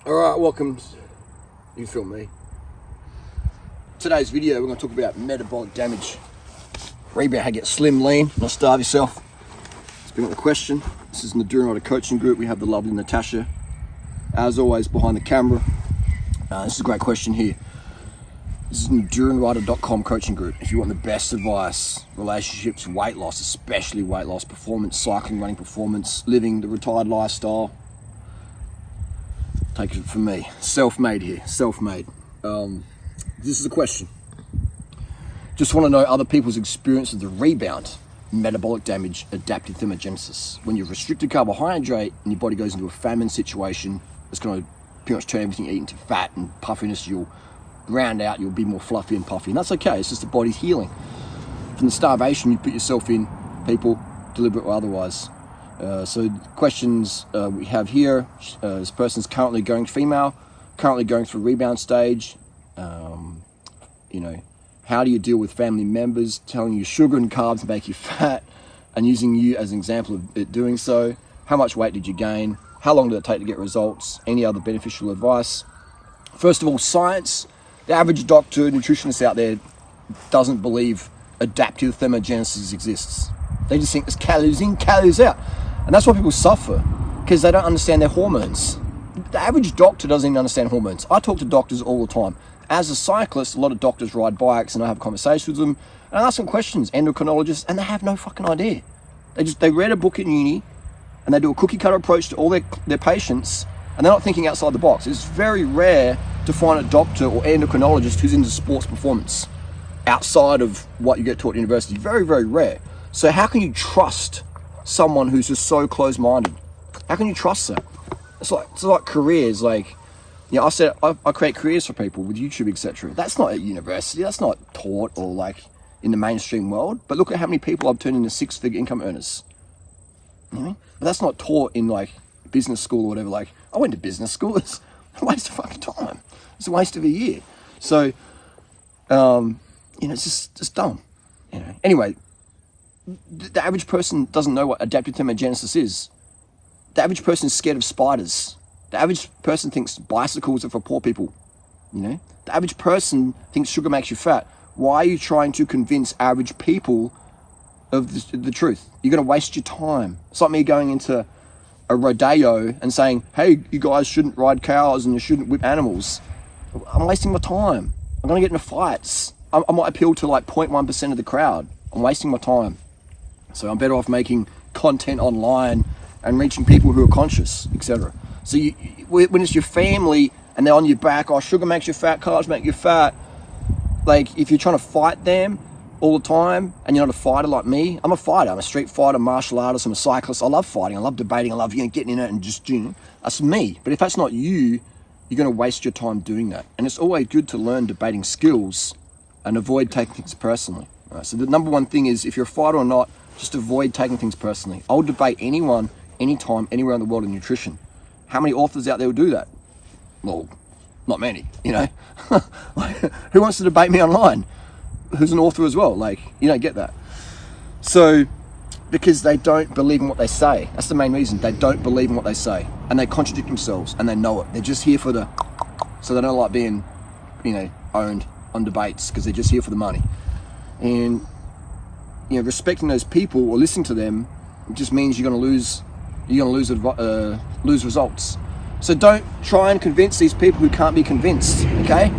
Alright, welcome. You feel me. Today's video, we're going to talk about metabolic damage. Rebound, how to get slim, lean, not starve yourself. It's been on the question. This is in the Durianrider coaching group. We have the lovely Natasha, as always, behind the camera. This is a great question here. This is in the durianrider.com coaching group. If you want the best advice, relationships, weight loss, especially weight loss, performance, cycling, running performance, living the retired lifestyle, take it from me. Self-made here, self-made. This is a question. Just want to know other people's experience of the rebound, metabolic damage, adaptive thermogenesis. When you've restricted carbohydrate and your body goes into a famine situation, it's going to pretty much turn everything you eat into fat and puffiness. You'll round out, you'll be more fluffy and puffy. And that's okay, it's just the body's healing. From the starvation you put yourself in, people, deliberate or otherwise. So questions we have here, this person's currently going through rebound stage. How do you deal with family members telling you sugar and carbs make you fat and using you as an example of it doing so? How much weight did you gain? How long did it take to get results? Any other beneficial advice? First of all, science. The average doctor, nutritionist out there doesn't believe adaptive thermogenesis exists. They just think it's calories in, calories out. And that's why people suffer, because they don't understand their hormones. The average doctor doesn't even understand hormones. I talk to doctors all the time. As a cyclist, a lot of doctors ride bikes and I have conversations with them and I ask them questions, endocrinologists, and they have no fucking idea. They read a book in uni and they do a cookie cutter approach to all their patients and they're not thinking outside the box. It's very rare to find a doctor or endocrinologist who's into sports performance outside of what you get taught at university. Very, very rare. So how can you trust someone who's just so close-minded? How can you trust that? It's like careers. I said I create careers for people with YouTube, etc. That's not at university. That's not taught or in the mainstream world. But look at how many people I've turned into six-figure income earners. You know what I mean? But that's not taught in business school or whatever. I went to business school. It's a waste of fucking time. It's a waste of a year. So, it's just dumb. Anyway, the average person doesn't know what adaptive thermogenesis is. The average person is scared of spiders. The average person thinks bicycles are for poor people. The average person thinks sugar makes you fat. Why are you trying to convince average people of the truth? You're going to waste your time. It's like me going into a rodeo and saying, hey, you guys shouldn't ride cows and you shouldn't whip animals. I'm wasting my time. I'm going to get into fights. I might appeal to 0.1% of the crowd. I'm wasting my time. So I'm better off making content online and reaching people who are conscious, etc. So when it's your family and they're on your back, sugar makes you fat, carbs make you fat. If you're trying to fight them all the time and you're not a fighter like me, I'm a fighter. I'm a street fighter, martial artist, I'm a cyclist. I love fighting, I love debating, I love getting in it and just doing it. That's me. But if that's not you, you're going to waste your time doing that. And it's always good to learn debating skills and avoid taking things personally. Right, so the number one thing is, if you're a fighter or not, just avoid taking things personally. I'll debate anyone, anytime, anywhere in the world in nutrition. How many authors out there will do that? Well, not many, Who wants to debate me online? Who's an author as well? You don't get that. So, because they don't believe in what they say. That's the main reason. They don't believe in what they say. And they contradict themselves and they know it. They're just here for so they don't like being, owned on debates because they're just here for the money. And, respecting those people or listening to them just means you're going to lose results. So don't try and convince these people who can't be convinced, okay?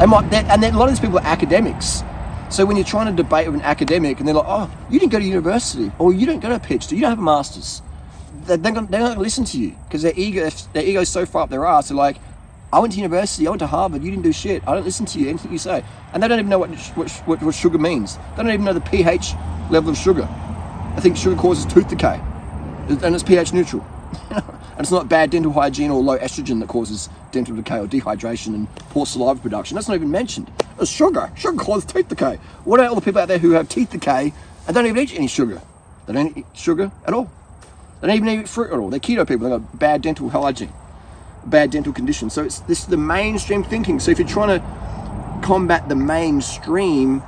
And then a lot of these people are academics. So when you're trying to debate with an academic and they're like, oh, you didn't go to university, or you don't go to a PhD, you don't have a master's, they're not going to listen to you because their ego's so far up their ass. They're like, I went to university, I went to Harvard, you didn't do shit, I don't listen to you, anything you say. And they don't even know what sugar means. They don't even know the pH level of sugar. I think sugar causes tooth decay, and it's pH neutral. And it's not bad dental hygiene or low estrogen that causes dental decay or dehydration and poor saliva production. That's not even mentioned. It's sugar. Sugar causes tooth decay. What about all the people out there who have teeth decay and don't even eat any sugar? They don't eat sugar at all. They don't even eat fruit at all. They're keto people. They've got bad dental hygiene, bad dental conditions. So this is the mainstream thinking. So if you're trying to combat the mainstream,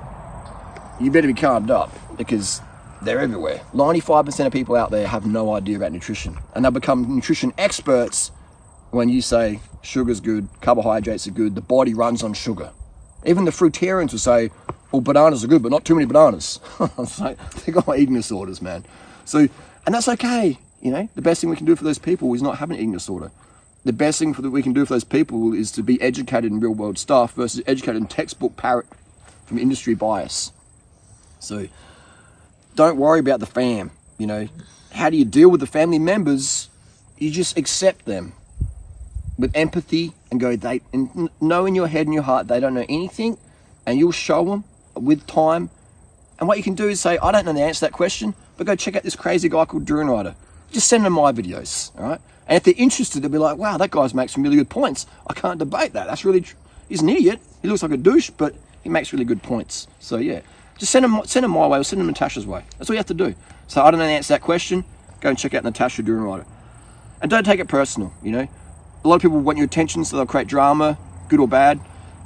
you better be carved up, because they're everywhere. 95% of people out there have no idea about nutrition, and they'll become nutrition experts when you say, sugar's good, carbohydrates are good, the body runs on sugar. Even the fruitarians will say, well, bananas are good, but not too many bananas. It's like, they got eating disorders, man. So, and that's okay. You know, the best thing we can do for those people is not have an eating disorder. The best thing that we can do for those people is to be educated in real world stuff versus educated in textbook parrot from industry bias. So don't worry about the fam. You know, how do you deal with the family members? You just accept them with empathy and go, and know in your head and your heart they don't know anything, and you'll show them with time. And what you can do is say, I don't know the answer to that question, but go check out this crazy guy called Durianrider. Just send them my videos, all right? And if they're interested, they'll be like, wow, that guy's makes some really good points. I can't debate that. That's really, he's an idiot. He looks like a douche, but he makes really good points. So yeah, just send them my way or send them Natasha's way. That's all you have to do. So I don't know the answer to that question, go and check out Natasha Durianrider. And don't take it personal, you know? A lot of people want your attention, so they'll create drama, good or bad.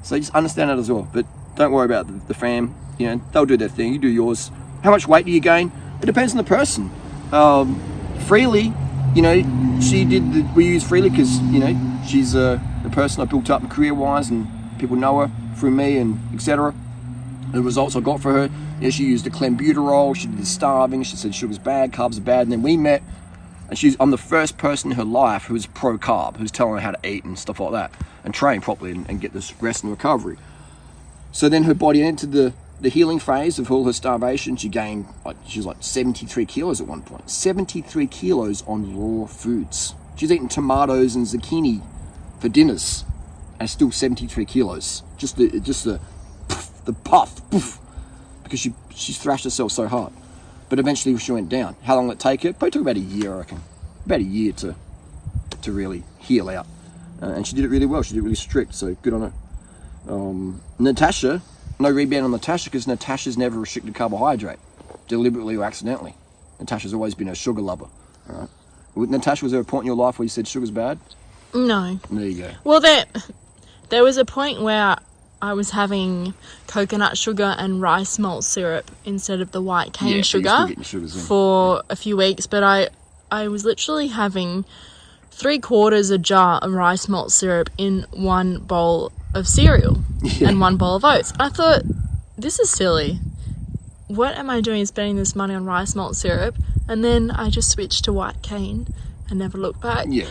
So just understand that as well. But don't worry about the fam. You know, they'll do their thing. You do yours. How much weight do you gain? It depends on the person. Freely, you know, we use Freely because, you know, she's the person I built up career-wise, and people know her through me and etc. The results I got for her, you know, she used a clenbuterol. She did the starving. She said sugar's bad, carbs are bad. And then we met. And I'm the first person in her life who's pro-carb, who's telling her how to eat and stuff like that, and train properly and get this rest and recovery. So then her body entered the healing phase of all her starvation. She gained, she was like 73 kilos at one point. 73 kilos on raw foods. She's eating tomatoes and zucchini for dinners, and still 73 kilos. Just the puff, poof, because she thrashed herself so hard. But eventually she went down. How long did it take her? Probably took about a year, I reckon. About a year to really heal out. And she did it really well. She did it really strict, so good on her. Natasha, no rebound on Natasha, because Natasha's never restricted carbohydrate, deliberately or accidentally. Natasha's always been a sugar lover. All right. Natasha, was there a point in your life where you said sugar's bad? No. There you go. Well, there was a point where I was having coconut sugar and rice malt syrup instead of the white cane sugar for a few weeks, but I was literally having 3/4 a jar of rice malt syrup in one bowl of cereal and one bowl of oats. I thought, this is silly. What am I doing spending this money on rice malt syrup? And then I just switched to white cane and never looked back. Yeah,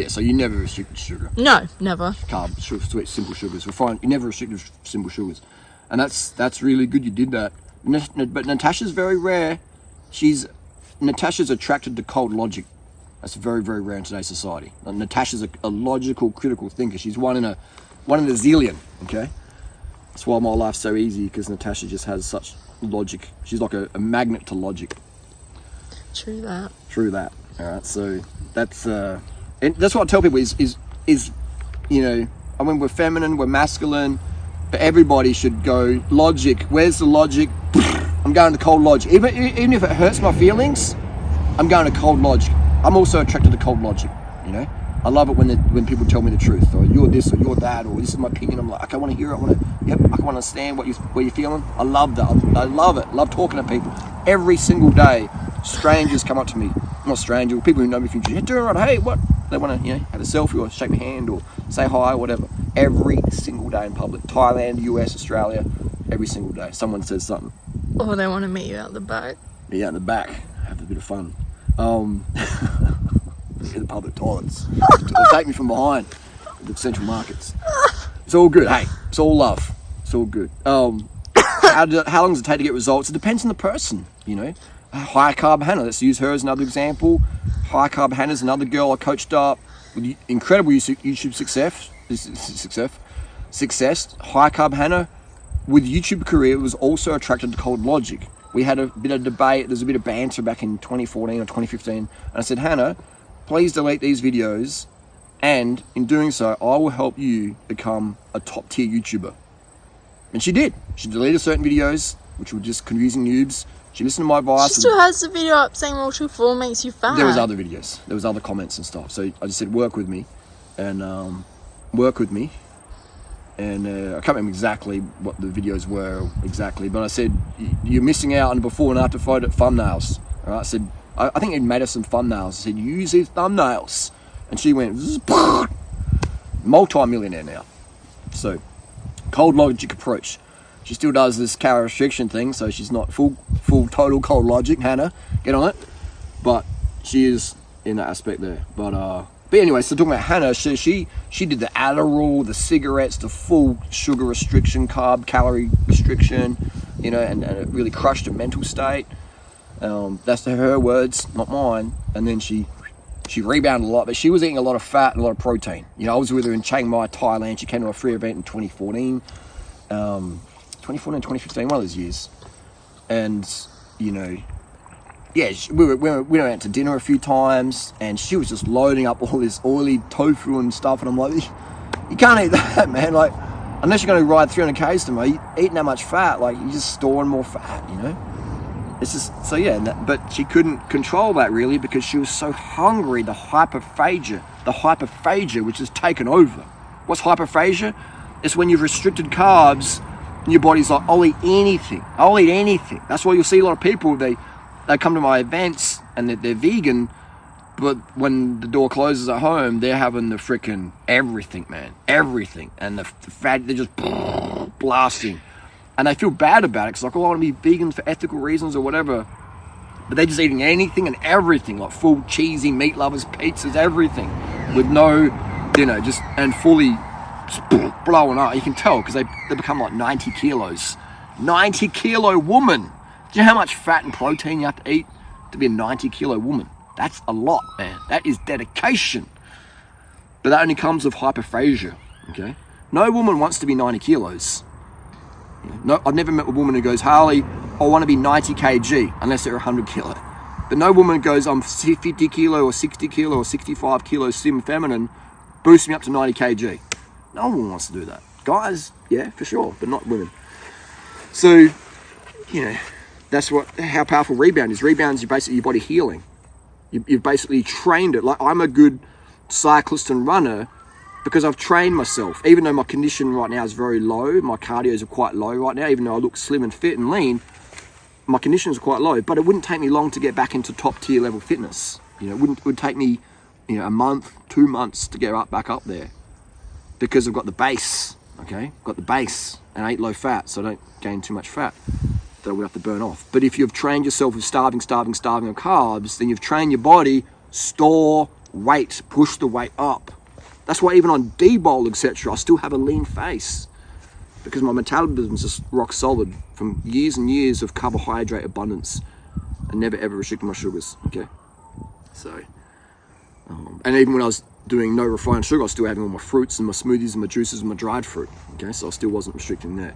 so you never restricted sugar. No, never. Carb, sweet, simple sugars. We're fine. You never restricted simple sugars. And that's really good you did that. But Natasha's very rare. Natasha's attracted to cold logic. That's very, very rare in today's society. Natasha's a logical, critical thinker. She's one in a zillion, okay? That's why my life's so easy, because Natasha just has such logic. She's like a magnet to logic. True that. All right, so that's and that's what I tell people is you know, I mean, we're feminine, we're masculine, but everybody should go logic. Where's the logic? I'm going to cold logic. Even if it hurts my feelings, I'm going to cold logic. I'm also attracted to cold logic. You know, I love it when people tell me the truth, or you're this, or you're that, or this is my opinion. I'm like, okay, I want to hear it. I want to understand what you're feeling. I love that. I love it. I love talking to people every single day. Strangers come up to me, not strangers, people who know me from hey, what? They want to, you know, have a selfie or shake my hand or say hi or whatever. Every single day in public, Thailand, US, Australia, every single day, someone says something. Or they want to meet you out the back. Yeah, out the back, have a bit of fun. In the public toilets, or take me from behind the central markets. It's all good. Hey, it's all love. It's all good. How long does it take to get results? It depends on the person, you know. High carb Hannah, let's use her as another example. High carb Hannah's another girl I coached up with incredible YouTube success. High carb Hannah, with YouTube career, was also attracted to cold logic. We had a bit of debate, there's a bit of banter back in 2014 or 2015, and I said, Hannah, please delete these videos, and in doing so, I will help you become a top tier YouTuber. And she did. She deleted certain videos, which were just confusing noobs. She listened to my advice. She still has the video up saying Raw 4 makes you fat. There was other videos. There was other comments and stuff. So I just said, work with me. And I can't remember exactly what the videos were exactly, but I said, you're missing out on before and after photo thumbnails. All right? I said, I think it made us some thumbnails. I said, use these thumbnails. And she went, multi-millionaire now. So, cold logic approach. She still does this calorie restriction thing, so she's not full total cold logic. Hannah, get on it. But she is in that aspect there. But anyway, so talking about Hannah, she did the Adderall, the cigarettes, the full sugar restriction, carb, calorie restriction, you know, and it really crushed her mental state. That's her words, not mine. And then she rebounded a lot, but she was eating a lot of fat and a lot of protein. You know, I was with her in Chiang Mai, Thailand. She came to a free event in 2014. 2015, one of those years. And, you know, yeah, we went out to dinner a few times, and she was just loading up all this oily tofu and stuff, and I'm like, you can't eat that, man. Like, unless you're going to ride 300 k's tomorrow, eating that much fat, like, you're just storing more fat, you know? It's just, so yeah, but she couldn't control that really because she was so hungry, the hyperphagia, which has taken over. What's hyperphagia? It's when you've restricted carbs, and your body's like, I'll eat anything. That's why you'll see a lot of people, they come to my events and they're vegan, but when the door closes at home, they're having the frickin' everything, man. Everything. And the fat, they're just blasting. And they feel bad about it because like, I want to be vegan for ethical reasons or whatever. But they're just eating anything and everything, like full cheesy meat lovers, pizzas, everything, with no, you know, just, and fully just blowing up. You can tell because they become like 90 kilos. 90 kilo woman. Do you know how much fat and protein you have to eat to be a 90 kilo woman? That's a lot, man. That is dedication. But that only comes with hyperphagia, okay? No woman wants to be 90 kilos. No, I've never met a woman who goes, Harley, I want to be 90 kg, unless they're 100 kilo. But no woman goes, I'm 50 kilo or 60 kilo or 65 kilo slim feminine, boost me up to 90 kg. No one wants to do that. Guys, yeah, for sure, but not women. So, you know, that's how powerful rebound is. Rebound is basically your body healing. You've basically trained it. Like, I'm a good cyclist and runner because I've trained myself. Even though my condition right now is very low, my cardios are quite low right now, even though I look slim and fit and lean, my conditions are quite low. But it wouldn't take me long to get back into top tier level fitness. You know, it would take me, you know, a month, 2 months to get back up there because I've got the base, okay? Got the base and I eat low fat, so I don't gain too much fat that I would have to burn off. But if you've trained yourself with starving of carbs, then you've trained your body, store weight, push the weight up. That's why even on D-Bowl, etc., I still have a lean face because my metabolism is just rock solid from years and years of carbohydrate abundance and never ever restricting my sugars, okay? So, and even when I was doing no refined sugar, I was still having all my fruits and my smoothies and my juices and my dried fruit, okay? So I still wasn't restricting that.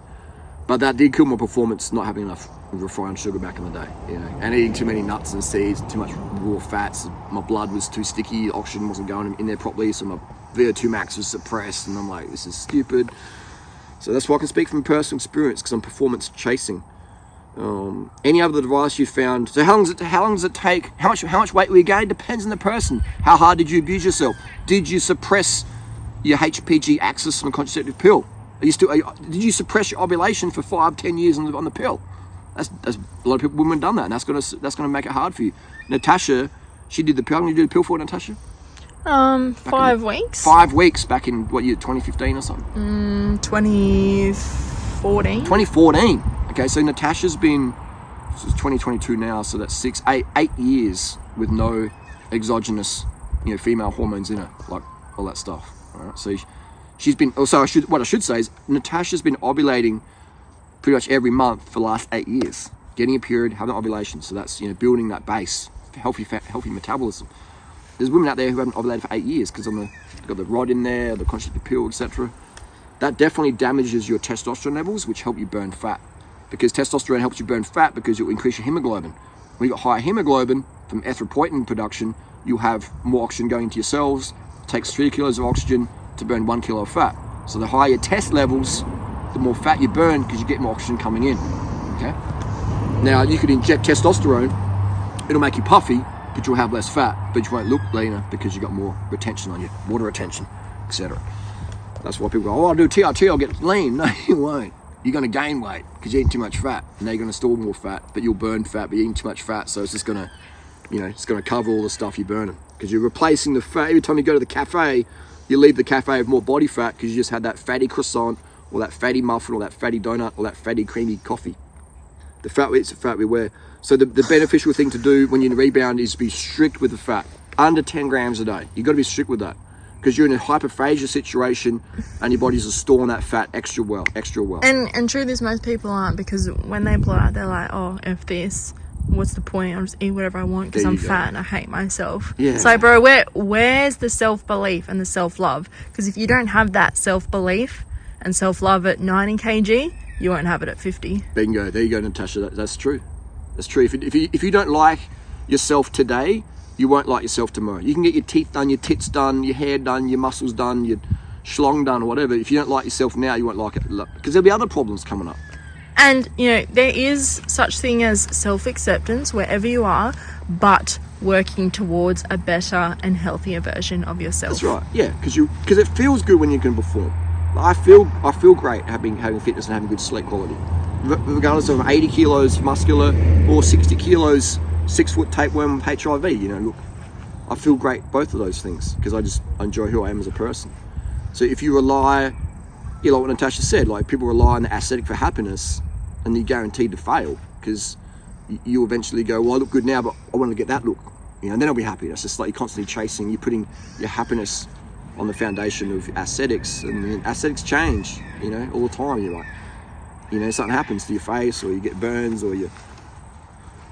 But that did kill my performance, not having enough refined sugar back in the day, you know, and eating too many nuts and seeds, too much raw fats. My blood was too sticky, oxygen wasn't going in there properly, so my VO2 max was suppressed, and I'm like, this is stupid. So that's why I can speak from personal experience because I'm performance chasing. Any other advice you found? So how long does it take? How much weight will you gain? Depends on the person. How hard did you abuse yourself? Did you suppress your HPG axis from a contraceptive pill? Did you suppress your ovulation for 5-10 years on the pill? That's a lot of women have done that, and that's gonna make it hard for you. Natasha, she did the pill. How long did you do the pill for, Natasha? 5 weeks. 5 weeks back in what year? 2015 or something? 2014. 2014. Okay, so Natasha's been, this is 2022 now, so that's 8 years with no exogenous, you know, female hormones in her, like all that stuff. All right, so she's been. Also, what I should say is Natasha's been ovulating pretty much every month for the last 8 years, getting a period, having ovulation. So that's, you know, building that base, healthy metabolism. There's women out there who haven't ovulated for 8 years because they've got the rod in there, the contraceptive pill, etc. That definitely damages your testosterone levels, which help you burn fat. Because testosterone helps you burn fat because you'll increase your hemoglobin. When you've got higher hemoglobin from erythropoietin production, you'll have more oxygen going into your cells. It takes 3 kilos of oxygen to burn 1 kilo of fat. So the higher your test levels, the more fat you burn because you get more oxygen coming in, okay? Now, you could inject testosterone, it'll make you puffy, but you'll have less fat, but you won't look leaner because you've got more retention on you, water retention, etc. That's why people go, oh, I'll do TRT, I'll get lean. No, you won't. You're going to gain weight because you're eating too much fat. And now you're going to store more fat, but you'll burn fat, but you're eating too much fat, so it's just going to, you know, it's going to cover all the stuff you're burning because you're replacing the fat. Every time you go to the cafe, you leave the cafe with more body fat because you just had that fatty croissant or that fatty muffin or that fatty donut or that fatty creamy coffee. The fat we eat is the fat we wear. So the beneficial thing to do when you're in a rebound is be strict with the fat. Under 10 grams a day. You've got to be strict with that. Because you're in a hyperphrasia situation and your body's storing that fat extra well. And truth is, most people aren't, because when they blow out, they're like, oh, F this. What's the point? I'll just eat whatever I want because I'm fat and I hate myself. Yeah. It's like, bro, where's the self-belief and the self-love? Because if you don't have that self-belief and self-love at 90 kg, you won't have it at 50. Bingo. There you go, Natasha. That's true. That's true. If you don't like yourself today, you won't like yourself tomorrow. You can get your teeth done, your tits done, your hair done, your muscles done, your schlong done, or whatever. If you don't like yourself now, you won't like it. Because there'll be other problems coming up. And, you know, there is such thing as self-acceptance wherever you are, but working towards a better and healthier version of yourself. That's right. Yeah, because it feels good when you can perform. I feel great having fitness and having good sleep quality. Regardless of 80 kilos muscular or 60 kilos 6-foot tapeworm HIV, you know, look, I feel great both of those things because I enjoy who I am as a person. So if you rely, you know, like what Natasha said, like people rely on the aesthetic for happiness, and you're guaranteed to fail because you eventually go, well, I look good now, but I want to get that look, you know, and then I'll be happy. That's just like you're constantly chasing, you're putting your happiness on the foundation of aesthetics, and aesthetics change, you know, all the time. You're like, you know, something happens to your face, or you get burns, or you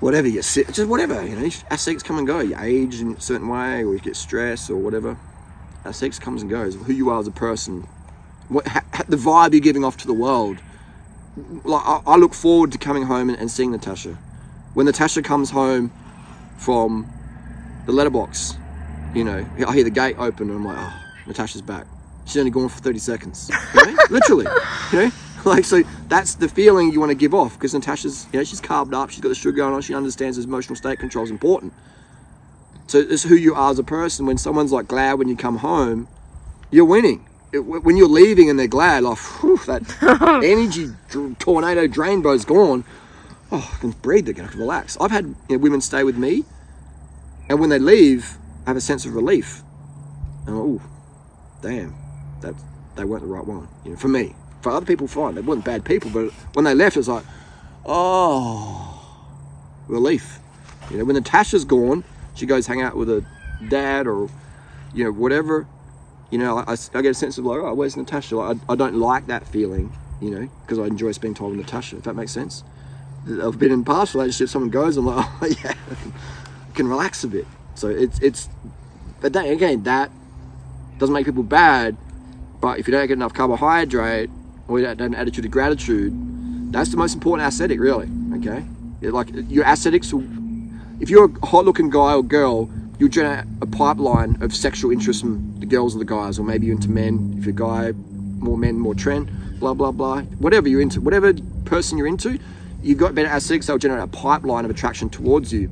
whatever, you sit, just whatever, you know, aesthetics come and go. You age in a certain way, or you get stressed, or whatever. Aesthetics comes and goes. Who you are as a person, the vibe you're giving off to the world. Like I look forward to coming home and seeing Natasha. When Natasha comes home from the letterbox, you know, I hear the gate open, and I'm like, oh, Natasha's back. She's only gone for 30 seconds, you know? Literally, you know. Like, so that's the feeling you want to give off, because Natasha's, you know, she's carved up, she's got the sugar going on, she understands his emotional state control is important. So it's who you are as a person. When someone's like glad when you come home, you're winning. When you're leaving and they're glad, like, whew, that energy tornado drain bo's gone. Oh, I can breathe again, I can relax. I've had, you know, women stay with me, and when they leave, I have a sense of relief. And I'm like, oh, damn, they weren't the right one, you know, for me. For other people, fine. They weren't bad people, but when they left, it was like, oh, relief. You know, when Natasha's gone, she goes hang out with her dad or, you know, whatever. You know, I get a sense of like, oh, where's Natasha? Like, I don't like that feeling, you know, because I enjoy spending time with Natasha, if that makes sense. I've been in past relationships, someone goes, I'm like, oh, yeah, I can relax a bit. So but that, again, that doesn't make people bad, but if you don't get enough carbohydrate, or you don't have an attitude of gratitude, that's the most important aesthetic, really, okay? Like, your aesthetics will, if you're a hot-looking guy or girl, you'll generate a pipeline of sexual interest from the girls or the guys, or maybe you're into men. If you're a guy, more men, more trend, blah, blah, blah. Whatever you're into, whatever person you're into, you've got better aesthetics, they'll generate a pipeline of attraction towards you.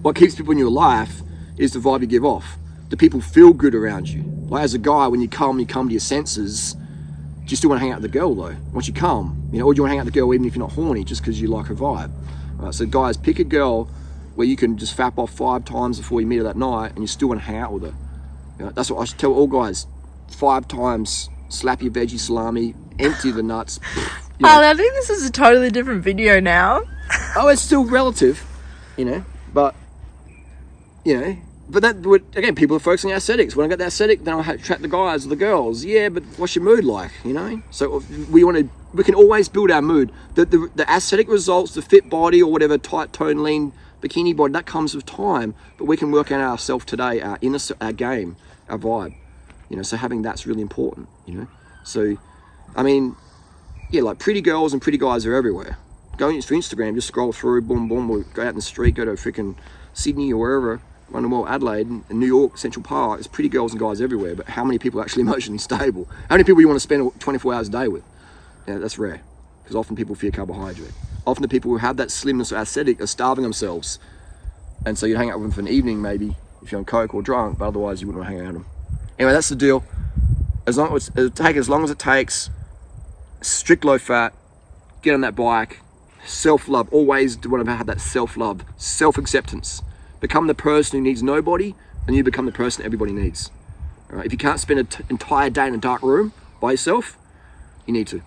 What keeps people in your life is the vibe you give off. The people feel good around you. Like, as a guy, when you come to your senses, do you still want to hang out with the girl, though? Once you come, you know, or do you want to hang out with the girl even if you're not horny, just because you like her vibe? Right, so guys, pick a girl where you can just fap off 5 times before you meet her that night, and you still want to hang out with her. You know, that's what I should tell all guys. 5 times, slap your veggie salami, empty the nuts. You know. Oh, I think this is a totally different video now. Oh, it's still relative, you know, but, you know, but that would, again, people are focusing on aesthetics. When I get the aesthetic, then I'll attract the guys or the girls. Yeah, but what's your mood like, you know? So we can always build our mood. The aesthetic results, the fit body or whatever, tight, tone, lean, bikini body, that comes with time, but we can work on ourselves today, our game, our vibe, you know, so having that's really important, you know. So, I mean, yeah, like pretty girls and pretty guys are everywhere. Go for Instagram, just scroll through, boom, boom, or go out in the street, go to freaking Sydney or wherever, Wonderwell, Adelaide, and New York, Central Park, there's pretty girls and guys everywhere, but how many people are actually emotionally stable? How many people you want to spend 24 hours a day with? Yeah, that's rare, because often people fear carbohydrate. Often the people who have that slimness or aesthetic are starving themselves, and so you hang out with them for an evening maybe if you're on coke or drunk, but otherwise you wouldn't want to hang out with them. Anyway, that's the deal. It'll take as long as it takes. Strict low fat, get on that bike, self-love. Always want to have that self-love, self-acceptance. Become the person who needs nobody, and you become the person everybody needs. All right? If you can't spend an entire day in a dark room by yourself, you need to.